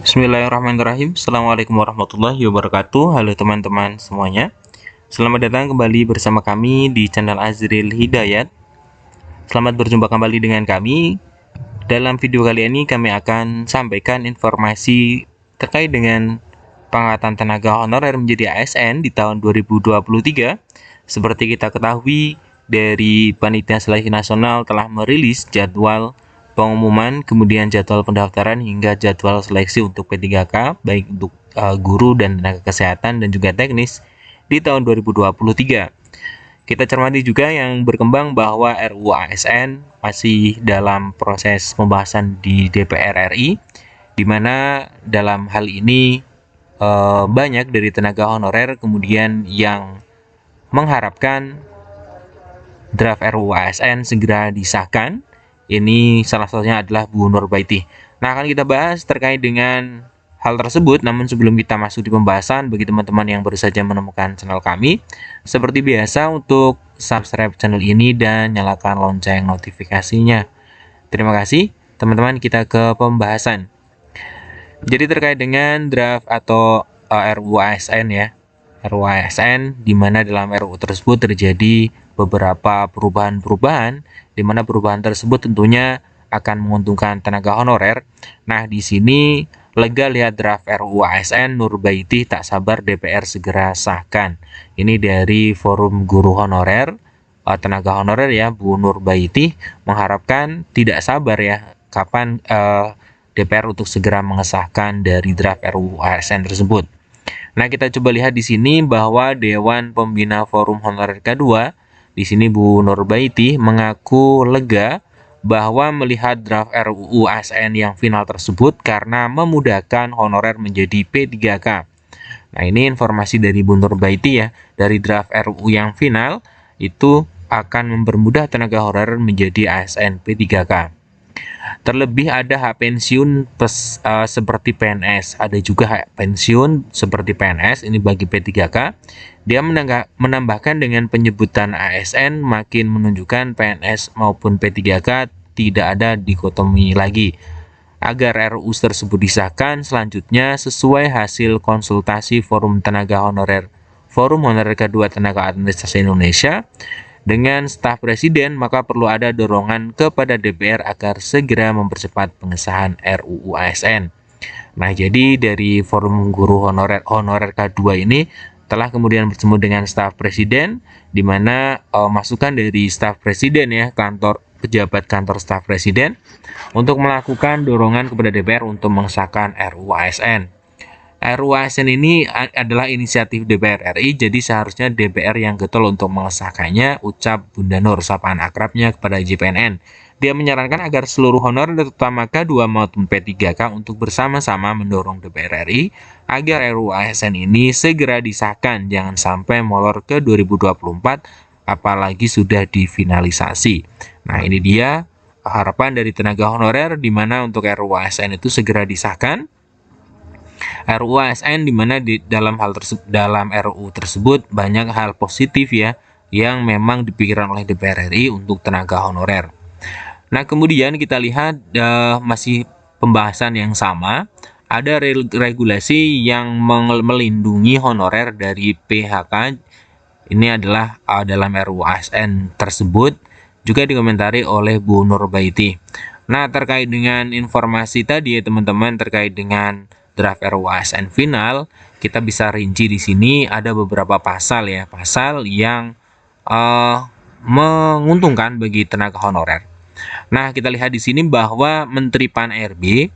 Bismillahirrahmanirrahim. Assalamualaikum warahmatullahi wabarakatuh. Halo teman-teman semuanya. Selamat datang kembali bersama kami di channel Azril Hidayat. Selamat berjumpa kembali dengan kami. Dalam video kali ini kami akan sampaikan informasi terkait dengan pengangkatan tenaga honorer menjadi ASN di tahun 2023. Seperti kita ketahui, dari Panitia Seleksi Nasional telah merilis jadwal pengumuman, kemudian jadwal pendaftaran hingga jadwal seleksi untuk P3K, baik untuk guru dan tenaga kesehatan dan juga teknis di tahun 2023. Kita cermati juga yang berkembang bahwa RUU ASN masih dalam proses pembahasan di DPR RI, di mana dalam hal ini banyak dari tenaga honorer kemudian yang mengharapkan draft RUU ASN segera disahkan. Ini salah satunya adalah Bu Nurbaiti. Nah, akan kita bahas terkait dengan hal tersebut. Namun sebelum kita masuk di pembahasan, bagi teman-teman yang baru saja menemukan channel kami, seperti biasa untuk subscribe channel ini dan nyalakan lonceng notifikasinya. Terima kasih teman-teman, kita ke pembahasan. Jadi terkait dengan draft atau RUU ASN ya. RUU ASN, di mana dalam RUU tersebut terjadi beberapa perubahan-perubahan, di mana perubahan tersebut tentunya akan menguntungkan tenaga honorer. Nah, di sini lega lihat draft RUU ASN, Nurbaiti tak sabar DPR segera sahkan. Ini dari Forum Guru Honorer, tenaga honorer ya, Bu Nurbaiti mengharapkan tidak sabar ya kapan DPR untuk segera mengesahkan dari draft RUU ASN tersebut. Nah, kita coba lihat di sini bahwa Dewan Pembina Forum Honorer K2, di sini Bu Nurbaiti mengaku lega bahwa melihat draft RUU ASN yang final tersebut karena memudahkan honorer menjadi P3K. Nah, ini informasi dari Bu Nurbaiti ya, dari draft RUU yang final itu akan mempermudah tenaga honorer menjadi ASN P3K. Terlebih ada hak pensiun seperti PNS, ada juga hak pensiun seperti PNS, ini bagi P3K. Dia menambahkan dengan penyebutan ASN makin menunjukkan PNS maupun P3K tidak ada dikotomi lagi. Agar RUU tersebut disahkan selanjutnya sesuai hasil konsultasi Forum Tenaga Honorer K2 Tenaga Administrasi Indonesia dengan staf presiden, maka perlu ada dorongan kepada DPR agar segera mempercepat pengesahan RUU ASN. Nah, jadi dari Forum Guru Honorer K2 ini telah kemudian bertemu dengan staf presiden, di mana masukan dari staf presiden ya, pejabat kantor staf presiden, untuk melakukan dorongan kepada DPR untuk mengesahkan RUU ASN. RUU ASN ini adalah inisiatif DPR RI, jadi seharusnya DPR yang getol untuk mengesahkannya, ucap Bunda Nur, sapaan akrabnya kepada JPNN. Dia menyarankan agar seluruh honorer terutama K2 maupun P3K untuk bersama-sama mendorong DPR RI agar RUU ASN ini segera disahkan, jangan sampai molor ke 2024 apalagi sudah difinalisasi. Nah, ini dia harapan dari tenaga honorer, di mana untuk RUU ASN itu segera disahkan. RUU ASN, di mana di dalam RUU tersebut banyak hal positif ya yang memang dipikirkan oleh DPR RI untuk tenaga honorer. Nah, kemudian kita lihat masih pembahasan yang sama, ada regulasi yang melindungi honorer dari PHK. Ini adalah dalam RUU ASN tersebut, juga dikomentari oleh Bu Nurbaiti. Nah, terkait dengan informasi tadi ya teman-teman, terkait dengan draft RUU ASN final, kita bisa rinci di sini ada beberapa pasal ya, pasal yang menguntungkan bagi tenaga honorer. Nah, kita lihat di sini bahwa Menteri Pan-RB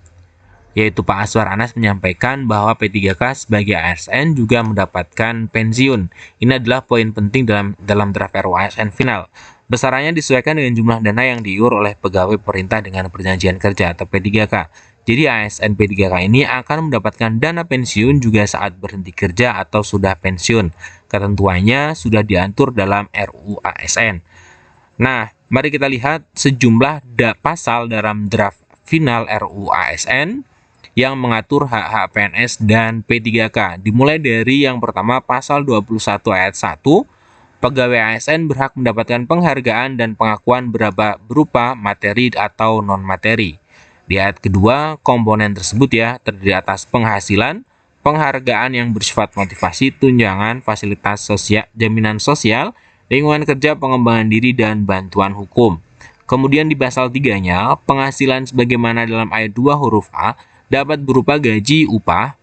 yaitu Pak Azwar Anas menyampaikan bahwa P3K sebagai ASN juga mendapatkan pensiun. Ini adalah poin penting dalam draft RUU ASN final. Besarannya disesuaikan dengan jumlah dana yang diiur oleh pegawai pemerintah dengan perjanjian kerja atau P3K. Jadi ASN P3K ini akan mendapatkan dana pensiun juga saat berhenti kerja atau sudah pensiun. Ketentuannya sudah diatur dalam RUU ASN. Nah, mari kita lihat sejumlah pasal dalam draft final RUU ASN yang mengatur hak-hak PNS dan P3K. Dimulai dari yang pertama, pasal 21 ayat 1, pegawai ASN berhak mendapatkan penghargaan dan pengakuan berupa materi atau non-materi. Di ayat kedua, komponen tersebut ya terdiri atas penghasilan, penghargaan yang bersifat motivasi, tunjangan, fasilitas sosial, jaminan sosial, lingkungan kerja, pengembangan diri, dan bantuan hukum. Kemudian di pasal 3-nya, penghasilan sebagaimana dalam ayat 2 huruf A dapat berupa gaji, upah.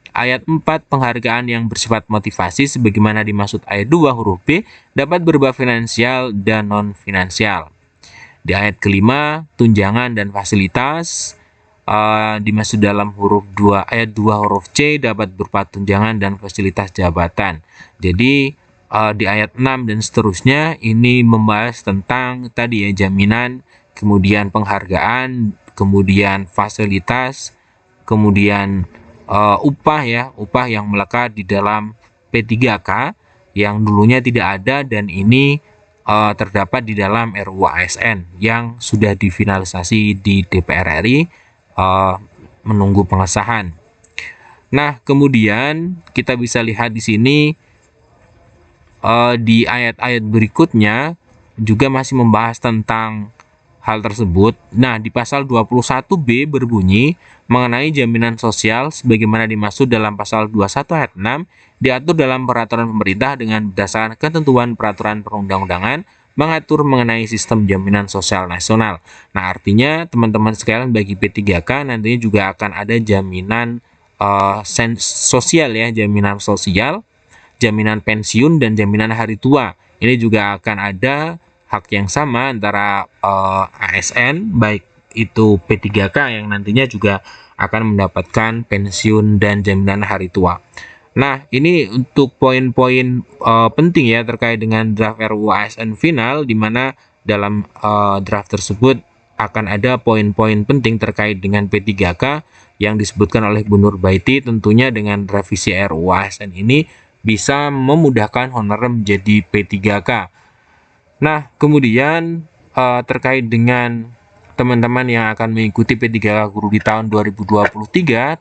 Ayat 4, penghargaan yang bersifat motivasi sebagaimana dimaksud ayat 2 huruf B dapat berupa finansial dan non-finansial. Di ayat kelima, tunjangan dan fasilitas dimaksud dalam ayat 2 huruf C dapat berupa tunjangan dan fasilitas jabatan. Jadi di ayat 6 dan seterusnya ini membahas tentang tadi ya, jaminan, kemudian penghargaan, kemudian fasilitas, kemudian upah ya, upah yang melekat di dalam P3K yang dulunya tidak ada dan ini terdapat di dalam RUU ASN yang sudah difinalisasi di DPR RI, menunggu pengesahan. Nah, kemudian kita bisa lihat di sini di ayat-ayat berikutnya juga masih membahas tentang hal tersebut. Nah, di pasal 21B berbunyi mengenai jaminan sosial sebagaimana dimaksud dalam pasal 21 ayat 6 diatur dalam peraturan pemerintah dengan berdasarkan ketentuan peraturan perundang-undangan mengatur mengenai sistem jaminan sosial nasional. Nah, artinya teman-teman sekalian bagi P3K nantinya juga akan ada jaminan sosial ya, jaminan sosial, jaminan pensiun, dan jaminan hari tua. Ini juga akan ada hak yang sama antara ASN, baik itu P3K yang nantinya juga akan mendapatkan pensiun dan jaminan hari tua. Nah, ini untuk poin-poin penting ya terkait dengan draft RUU ASN final, di mana dalam draft tersebut akan ada poin-poin penting terkait dengan P3K yang disebutkan oleh Bu Nurbaiti. Tentunya dengan revisi RUU ASN ini bisa memudahkan honorer menjadi P3K. Nah, kemudian terkait dengan teman-teman yang akan mengikuti P3K Guru di tahun 2023,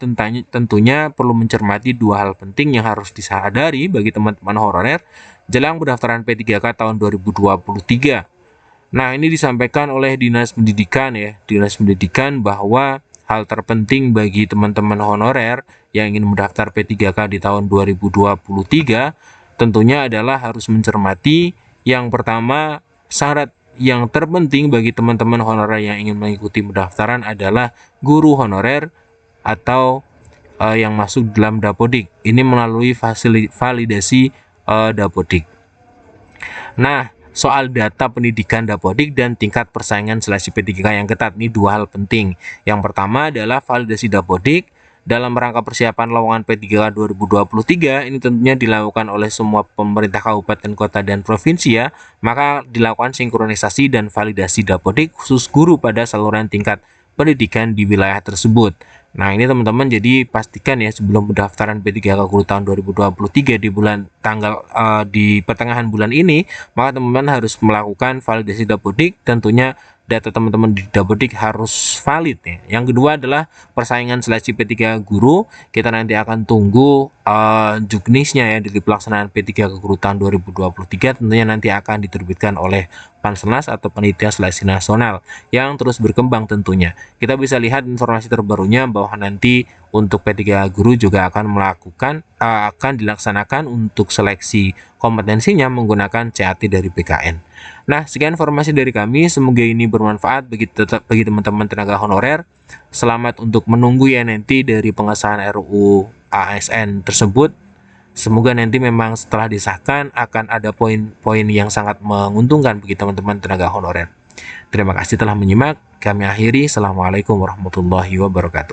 tentunya perlu mencermati dua hal penting yang harus disadari bagi teman-teman honorer jelang pendaftaran P3K tahun 2023. Nah, ini disampaikan oleh Dinas Pendidikan ya, Dinas Pendidikan, bahwa hal terpenting bagi teman-teman honorer yang ingin mendaftar P3K di tahun 2023 tentunya adalah harus mencermati yang pertama, syarat yang terpenting bagi teman-teman honorer yang ingin mengikuti pendaftaran adalah guru honorer atau yang masuk dalam Dapodik. Ini melalui validasi Dapodik. Nah, soal data pendidikan Dapodik dan tingkat persaingan seleksi P3K yang ketat, ini dua hal penting. Yang pertama adalah validasi Dapodik. Dalam rangka persiapan lowongan P3K 2023 ini tentunya dilakukan oleh semua pemerintah kabupaten, kota, dan provinsi ya. Maka dilakukan sinkronisasi dan validasi Dapodik khusus guru pada saluran tingkat pendidikan di wilayah tersebut. Nah, ini teman-teman jadi pastikan ya sebelum pendaftaran P3K Guru tahun 2023 di pertengahan bulan ini, maka teman-teman harus melakukan validasi Dapodik. Tentunya data teman-teman di Dapodik harus valid ya. Yang kedua adalah persaingan seleksi P3K Guru. Kita nanti akan tunggu juknisnya ya dari pelaksanaan P3K Guru tahun 2023, tentunya nanti akan diterbitkan oleh Panselnas atau Panitia Seleksi Nasional yang terus berkembang tentunya. Kita bisa lihat informasi terbarunya bahwa nanti untuk P3K Guru juga akan dilaksanakan untuk seleksi kompetensinya menggunakan CAT dari BKN. Nah, sekian informasi dari kami, semoga ini bermanfaat bagi teman-teman tenaga honorer. Selamat untuk menunggu ya nanti dari pengesahan RUU ASN tersebut. Semoga nanti memang setelah disahkan akan ada poin-poin yang sangat menguntungkan bagi teman-teman tenaga honorer. Terima kasih telah menyimak. Kami akhiri. Assalamualaikum warahmatullahi wabarakatuh.